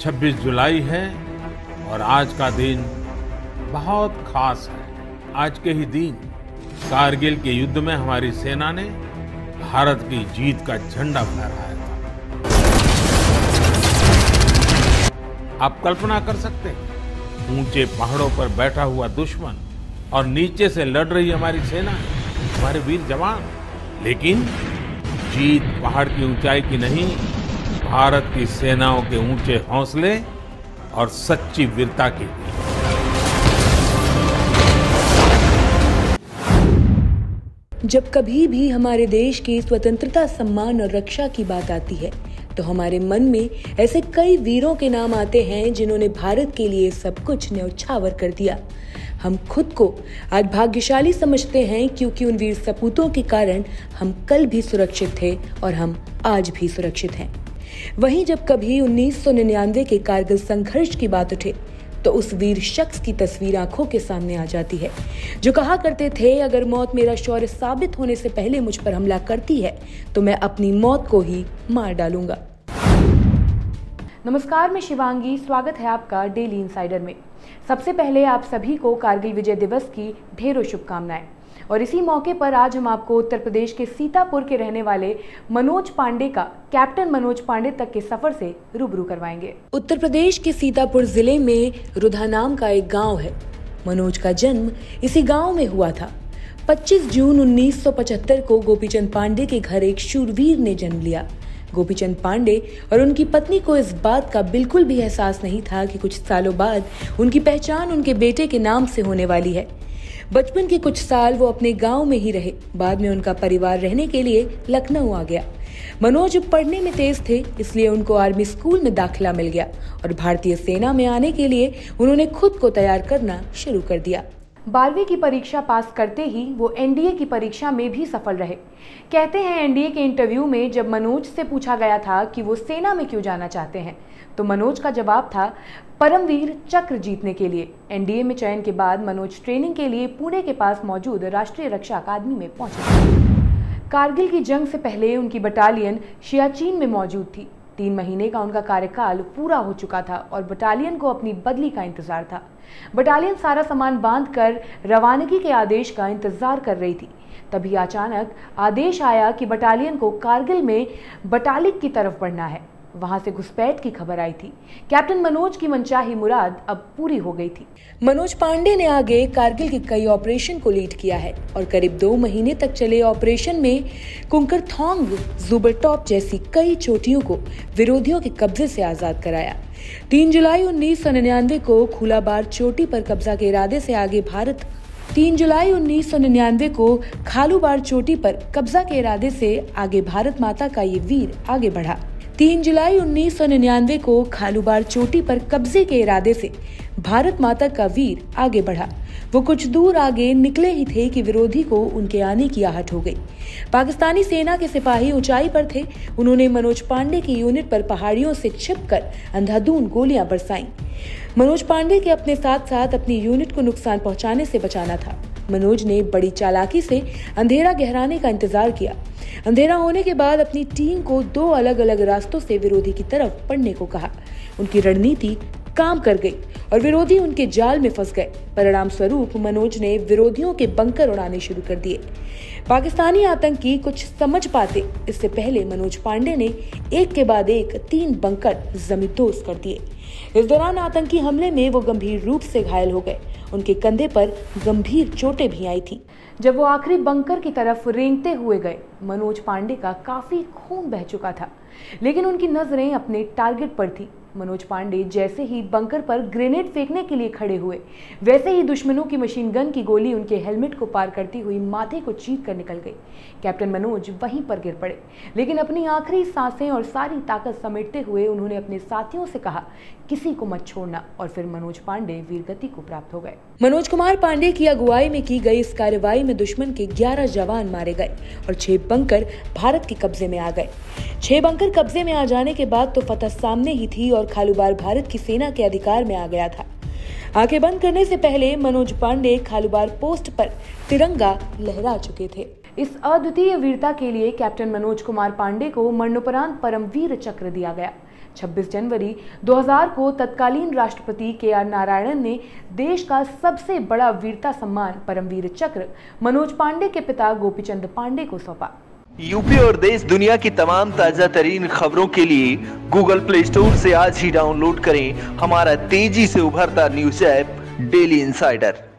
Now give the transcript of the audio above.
26 जुलाई है और आज का दिन बहुत खास है। आज के ही दिन कारगिल के युद्ध में हमारी सेना ने भारत की जीत का झंडा फहराया था। आप कल्पना कर सकते हैं, ऊंचे पहाड़ों पर बैठा हुआ दुश्मन और नीचे से लड़ रही हमारी सेना, हमारे वीर जवान। लेकिन जीत पहाड़ की ऊंचाई की नहीं, भारत की सेनाओं के ऊंचे हौसले और सच्ची वीरता की। जब कभी भी हमारे देश की स्वतंत्रता, सम्मान और रक्षा की बात आती है तो हमारे मन में ऐसे कई वीरों के नाम आते हैं जिन्होंने भारत के लिए सब कुछ न्यौछावर कर दिया। हम खुद को आज भाग्यशाली समझते हैं क्योंकि उन वीर सपूतों के कारण हम कल भी सुरक्षित थे और हम आज भी सुरक्षित हैं। वहीं जब कभी 1999 के कारगिल संघर्ष की बात उठे तो उस वीर शख्स की तस्वीर आंखों के सामने आ जाती है जो कहा करते थे, अगर मौत मेरा शौर्य साबित होने से पहले मुझ पर हमला करती है तो मैं अपनी मौत को ही मार डालूंगा। नमस्कार, मैं शिवांगी, स्वागत है आपका डेली इनसाइडर में। सबसे पहले आप सभी को कारगिल विजय दिवस की ढेरों शुभकामनाएं। और इसी मौके पर आज हम आपको उत्तर प्रदेश के सीतापुर के रहने वाले मनोज पांडे का कैप्टन मनोज पांडे तक के सफर से रूबरू करवाएंगे। उत्तर प्रदेश के सीतापुर जिले में रुधा नाम का एक गांव है। मनोज का जन्म इसी गांव में हुआ था। 25 जून 1975 को गोपीचंद पांडे के घर एक शूरवीर ने जन्म लिया। गोपीचंद पांडे और उनकी पत्नी को इस बात का बिल्कुल भी एहसास नहीं था कि कुछ सालों बाद उनकी पहचान उनके बेटे के नाम से होने वाली है। बचपन के कुछ साल वो अपने गांव में ही रहे। बाद में उनका परिवार रहने के लिए लखनऊ आ गया। मनोज पढ़ने में तेज थे, इसलिए उनको आर्मी स्कूल में दाखिला मिल गया और भारतीय सेना में आने के लिए उन्होंने खुद को तैयार करना शुरू कर दिया। 12वीं की परीक्षा पास करते ही वो एनडीए की परीक्षा में भी सफल रहे। कहते हैं एनडीए के इंटरव्यू में जब मनोज से पूछा गया था कि वो सेना में क्यों जाना चाहते हैं तो मनोज का जवाब था परमवीर चक्र जीतने के लिए। एनडीए में चयन के बाद मनोज ट्रेनिंग के लिए पुणे के पास मौजूद राष्ट्रीय रक्षा अकादमी में पहुंचे। कारगिल की जंग से पहले उनकी बटालियन सियाचिन में मौजूद थी। 3 महीने का उनका कार्यकाल पूरा हो चुका था और बटालियन को अपनी बदली का इंतजार था। बटालियन सारा सामान बांधकर रवानगी के आदेश का इंतजार कर रही थी। तभी अचानक आदेश आया कि बटालियन को कारगिल में बटालिक की तरफ बढ़ना है। वहां से घुसपैठ की खबर आई थी। कैप्टन मनोज की मनचाही मुराद अब पूरी हो गई थी। मनोज पांडे ने आगे कारगिल के कई ऑपरेशन को लीड किया है और करीब 2 महीने तक चले ऑपरेशन में कुंकरथोंग, जुबरटॉप जैसी कई चोटियों को विरोधियों के कब्जे से आजाद कराया। 3 जुलाई 1999 को खुलाबार चोटी पर कब्जा के इरादे से आगे भारत 3 जुलाई 1999 को खालूबार चोटी पर कब्जा के इरादे से आगे भारत माता का ये वीर आगे बढ़ा। 3 जुलाई 1999 को खालूबार चोटी पर कब्जे के इरादे से भारत माता का वीर आगे बढ़ा। वो कुछ दूर आगे निकले ही थे कि विरोधी को उनके आने की आहट हो गई। पाकिस्तानी सेना के सिपाही ऊंचाई पर थे। उन्होंने मनोज पांडे की यूनिट पर पहाड़ियों से छिपकर अंधाधुंध गोलियां बरसाईं। मनोज पांडे के अपने साथ साथ अपनी यूनिट को नुकसान पहुंचाने से बचाना था। मनोज ने बड़ी चालाकी से अंधेरा गहराने का इंतजार किया। अंधेरा होने के बाद अपनी टीम को 2 अलग अलग रास्तों से विरोधी की तरफ बढ़ने को कहा। उनकी रणनीति काम कर गई और विरोधी उनके जाल में फंस गए। परिणाम स्वरूप मनोज ने विरोधियों के बंकर उड़ाने शुरू कर दिए। पाकिस्तानी आतंकी कुछ समझ पाते इससे पहले मनोज पांडे ने एक के बाद एक 3 बंकर जमींदोज कर दिए। इस दौरान आतंकी हमले में वो गंभीर रूप से घायल हो गए। उनके कंधे पर गंभीर चोटें भी आई थी। जब वो आखिरी बंकर की तरफ रेंगते हुए गए, मनोज पांडे का काफी खून बह चुका था, लेकिन उनकी नजरें अपने टारगेट पर थी। मनोज पांडे जैसे ही बंकर पर ग्रेनेड फेंकने के लिए खड़े हुए, वैसे ही दुश्मनों की मशीन गन की गोली उनके हेलमेट को पार करती हुई माथे को चीर कर निकल गई। कैप्टन मनोज वहीं पर गिर पड़े, लेकिन अपनी आखिरी सांसें और सारी ताकत समेटते हुए उन्होंने अपने साथियों से कहा, किसी को मत छोड़ना। और फिर मनोज पांडे वीरगति को प्राप्त हो गए। मनोज कुमार पांडे की अगुवाई में की गई इस कार्रवाई में दुश्मन के 11 जवान मारे गए और 6 बंकर भारत के कब्जे में आ गए। 6 बंकर कब्जे में आ जाने के बाद तो फतह सामने ही थी और खालूबार भारत की सेना के अधिकार में आ गया था। आंखें बंद करने से पहले मनोज पांडे खालूबार पोस्ट पर तिरंगा लहरा चुके थे। इस अद्वितीय वीरता के लिए कैप्टन मनोज कुमार पांडे को मरणोपरांत परमवीर चक्र दिया गया। 26 जनवरी 2000 को तत्कालीन राष्ट्रपति के.आर. नारायणन ने देश का सबसे बड़ा वीरता सम्मान परमवीर चक्र मनोज पांडे के पिता गोपीचंद पांडे को सौंपा। यूपी और देश दुनिया की तमाम ताजा तरीन खबरों के लिए गूगल प्ले स्टोर से आज ही डाउनलोड करें हमारा तेजी से उभरता न्यूज ऐप डेली इंसाइडर।